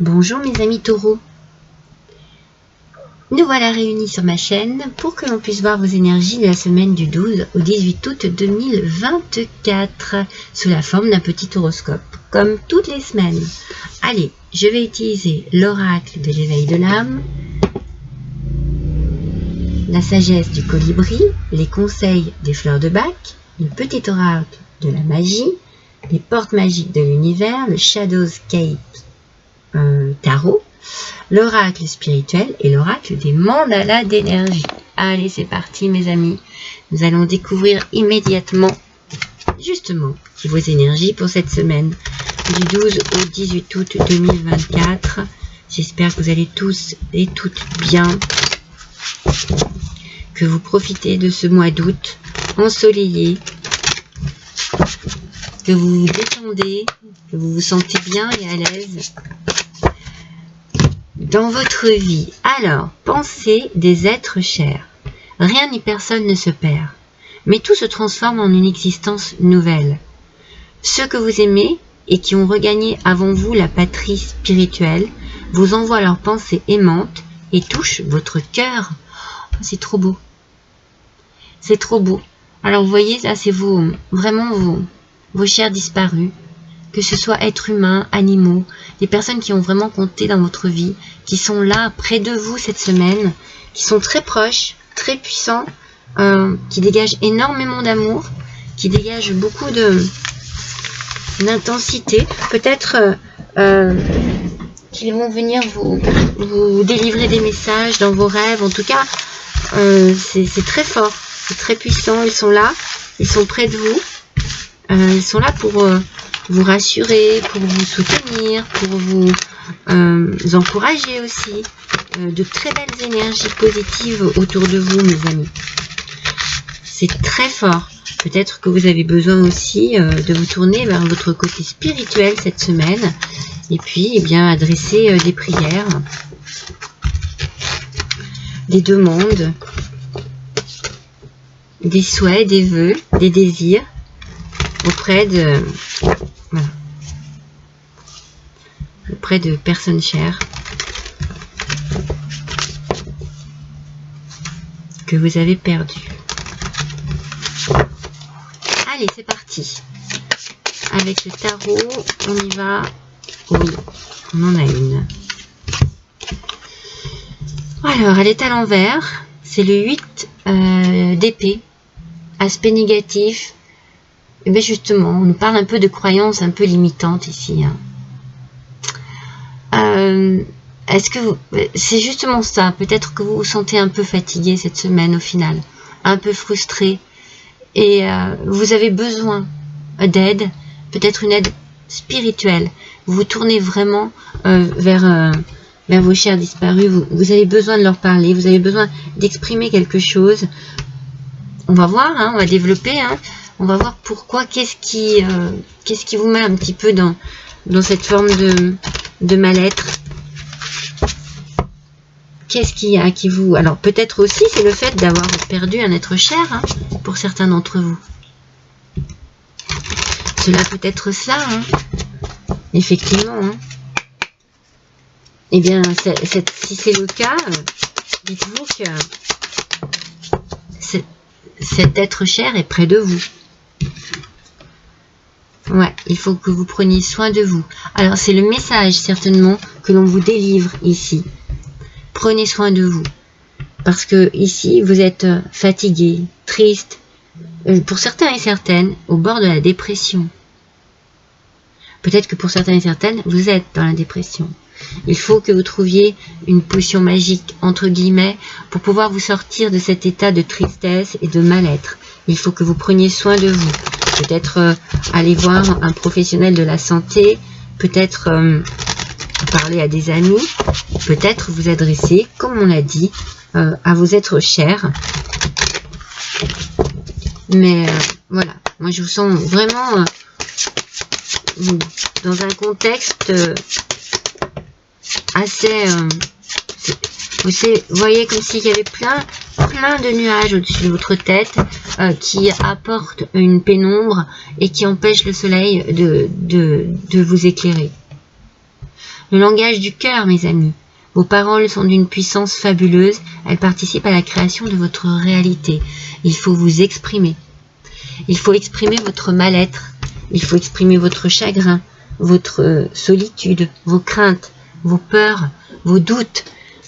Bonjour mes amis taureaux. Nous voilà réunis sur ma chaîne pour que l'on puisse voir vos énergies de la semaine du 12 au 18 août 2024 sous la forme d'un petit horoscope, comme toutes les semaines. Allez, je vais utiliser l'oracle de l'éveil de l'âme, la sagesse du colibri, les conseils des fleurs de bac, le petit oracle de la magie, les portes magiques de l'univers, le Shadowscape tarot, l'oracle spirituel et l'oracle des mandalas d'énergie. Allez, c'est parti mes amis. Nous allons découvrir immédiatement justement vos énergies pour cette semaine du 12 au 18 août 2024. J'espère que vous allez tous et toutes bien, que vous profitez de ce mois d'août ensoleillé, que vous vous détendez, que vous vous sentez bien et à l'aise dans votre vie. Alors, pensez des êtres chers. Rien ni personne ne se perd, mais tout se transforme en une existence nouvelle. Ceux que vous aimez et qui ont regagné avant vous la patrie spirituelle vous envoient leurs pensées aimantes et touchent votre cœur. C'est trop beau. C'est trop beau. Alors vous voyez, là c'est vraiment vos chers disparus. Que ce soit êtres humains, animaux, des personnes qui ont vraiment compté dans votre vie, qui sont là près de vous cette semaine, qui sont très proches, très puissants, qui dégagent énormément d'amour, qui dégagent beaucoup d'intensité. Peut-être qu'ils vont venir vous délivrer des messages dans vos rêves. En tout cas, c'est très fort, c'est très puissant. Ils sont là, ils sont près de vous, ils sont là pour vous rassurer, pour vous soutenir, pour vous encourager aussi. De très belles énergies positives autour de vous, mes amis. C'est très fort. Peut-être que vous avez besoin aussi de vous tourner vers votre côté spirituel cette semaine. Et puis, eh bien, adresser des prières, des demandes, des souhaits, des vœux, des désirs auprès de... Voilà. Auprès de personnes chères que vous avez perdues. Allez, c'est parti. Avec le tarot, on y va. Oui, on en a une. Alors, elle est à l'envers. C'est le 8 d'épée. Aspect négatif. Et bien justement, on nous parle un peu de croyances un peu limitantes ici. Est-ce que c'est justement ça? Peut-être que vous vous sentez un peu fatigué cette semaine au final, un peu frustré, et vous avez besoin d'aide, peut-être une aide spirituelle. Vous vous tournez vraiment vers vos chers disparus. Vous avez besoin de leur parler, vous avez besoin d'exprimer quelque chose. On va voir, on va développer. On va voir pourquoi, qu'est-ce qui vous met un petit peu dans cette forme de mal-être. Qu'est-ce qu'il y a qui vous... Alors peut-être aussi c'est le fait d'avoir perdu un être cher, pour certains d'entre vous. Cela peut être cela, effectivement. Eh bien, si c'est le cas, dites-vous que cet être cher est près de vous. Ouais, il faut que vous preniez soin de vous. Alors, c'est le message, certainement, que l'on vous délivre ici. Prenez soin de vous. Parce que, ici, vous êtes fatigué, triste, pour certains et certaines, au bord de la dépression. Peut-être que pour certains et certaines, vous êtes dans la dépression. Il faut que vous trouviez une potion magique, entre guillemets, pour pouvoir vous sortir de cet état de tristesse et de mal-être. Il faut que vous preniez soin de vous. Peut-être aller voir un professionnel de la santé, peut-être parler à des amis, peut-être vous adresser, comme on l'a dit, à vos êtres chers. Mais voilà, moi je vous sens vraiment dans un contexte assez... vous voyez comme s'il y avait plein de nuages au-dessus de votre tête qui apportent une pénombre et qui empêchent le soleil de vous éclairer. Le langage du cœur, mes amis. Vos paroles sont d'une puissance fabuleuse. Elles participent à la création de votre réalité. Il faut vous exprimer. Il faut exprimer votre mal-être. Il faut exprimer votre chagrin, votre solitude, vos craintes, vos peurs, vos doutes,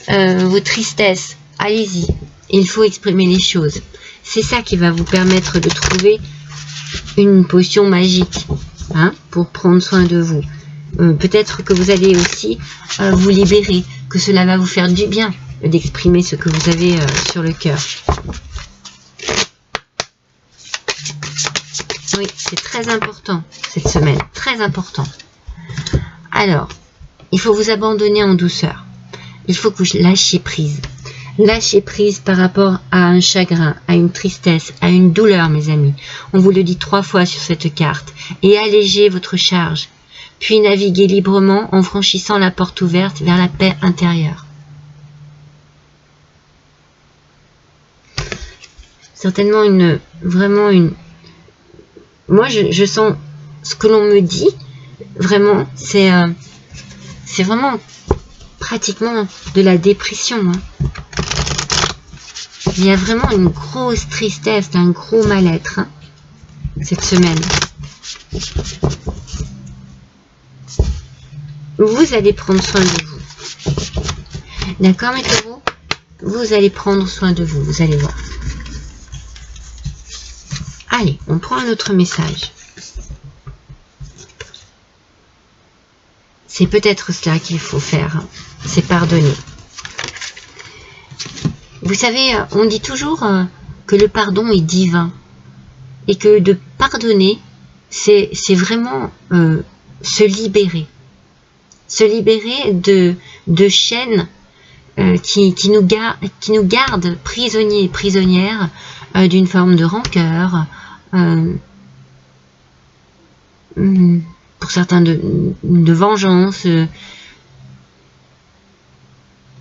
vos tristesses. Allez-y. Il faut exprimer les choses. C'est ça qui va vous permettre de trouver une potion magique, hein, pour prendre soin de vous. Peut-être que vous allez aussi vous libérer, que cela va vous faire du bien d'exprimer ce que vous avez sur le cœur. Oui, c'est très important cette semaine, très important. Alors, il faut vous abandonner en douceur. Il faut que vous lâchiez prise. Lâchez prise par rapport à un chagrin, à une tristesse, à une douleur, mes amis. On vous le dit 3 fois sur cette carte. Et allégez votre charge. Puis naviguez librement en franchissant la porte ouverte vers la paix intérieure. Certainement moi, je sens ce que l'on me dit, vraiment, c'est vraiment pratiquement de la dépression. Hein. Il y a vraiment une grosse tristesse, un gros mal-être, hein, cette semaine. Vous allez prendre soin de vous. D'accord, mes taureaux? Vous allez prendre soin de vous, vous allez voir. Allez, on prend un autre message. C'est peut-être cela qu'il faut faire, hein. C'est pardonner. Vous savez, on dit toujours que le pardon est divin. Et que de pardonner, c'est vraiment se libérer. Se libérer de chaînes qui nous gardent prisonniers et prisonnières d'une forme de rancœur, pour certains de vengeance,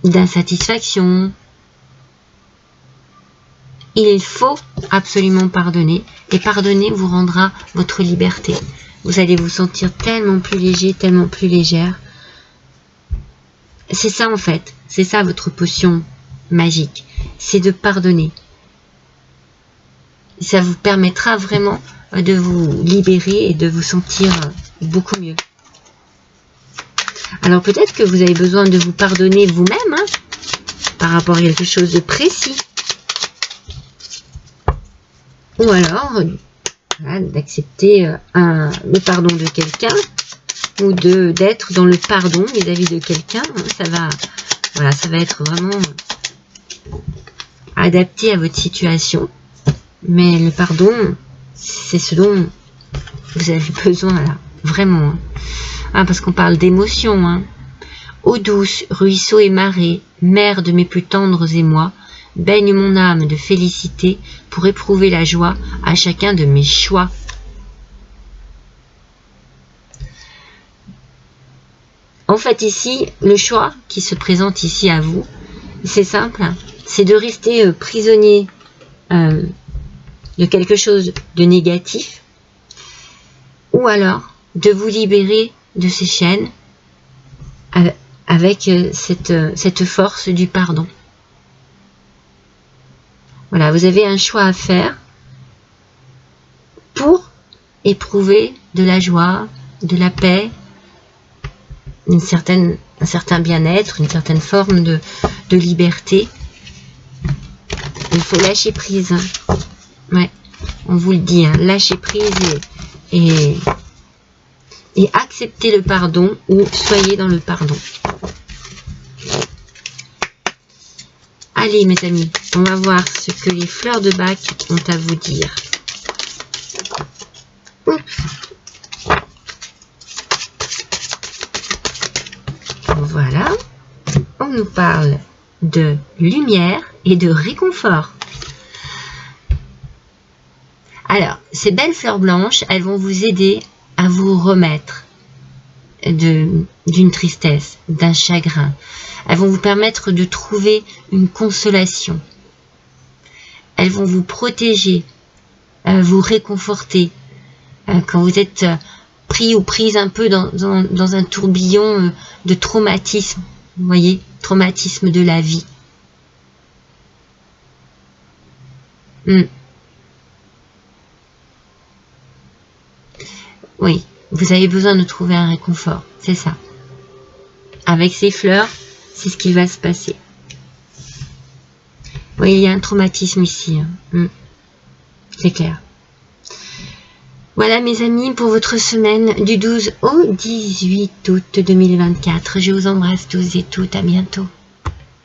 d'insatisfaction. Il faut absolument pardonner, et pardonner vous rendra votre liberté. Vous allez vous sentir tellement plus léger, tellement plus légère. C'est ça en fait, c'est ça votre potion magique, c'est de pardonner. Ça vous permettra vraiment de vous libérer et de vous sentir beaucoup mieux. Alors peut-être que vous avez besoin de vous pardonner vous-même, hein, par rapport à quelque chose de précis. Ou alors, voilà, d'accepter le pardon de quelqu'un, ou d'être dans le pardon vis-à-vis de quelqu'un. Ça va être vraiment adapté à votre situation. Mais le pardon, c'est ce dont vous avez besoin là, vraiment. Hein. Ah, parce qu'on parle d'émotion. Hein. Eau douce, ruisseau et marée, mère de mes plus tendres émois, baigne mon âme de félicité pour éprouver la joie à chacun de mes choix. En fait, ici, le choix qui se présente ici à vous, c'est simple, hein, c'est de rester prisonnier de quelque chose de négatif, ou alors de vous libérer de ces chaînes avec cette force du pardon. Voilà, vous avez un choix à faire pour éprouver de la joie, de la paix, un certain bien-être, une certaine forme de liberté. Il faut lâcher prise. Hein. Ouais, on vous le dit, hein, lâcher prise et accepter le pardon, ou soyez dans le pardon. Allez mes amis, on va voir ce que les fleurs de Bach ont à vous dire. Oups. Voilà, on nous parle de lumière et de réconfort. Alors, ces belles fleurs blanches, elles vont vous aider à vous remettre d'une tristesse, d'un chagrin. Elles vont vous permettre de trouver une consolation. Elles vont vous protéger, vous réconforter quand vous êtes pris ou prise un peu dans un tourbillon de traumatisme. Vous voyez, traumatisme de la vie. Oui, vous avez besoin de trouver un réconfort, c'est ça. Avec ces fleurs, c'est ce qui va se passer. Oui, il y a un traumatisme ici. C'est clair. Voilà mes amis pour votre semaine du 12 au 18 août 2024. Je vous embrasse tous et toutes. À bientôt.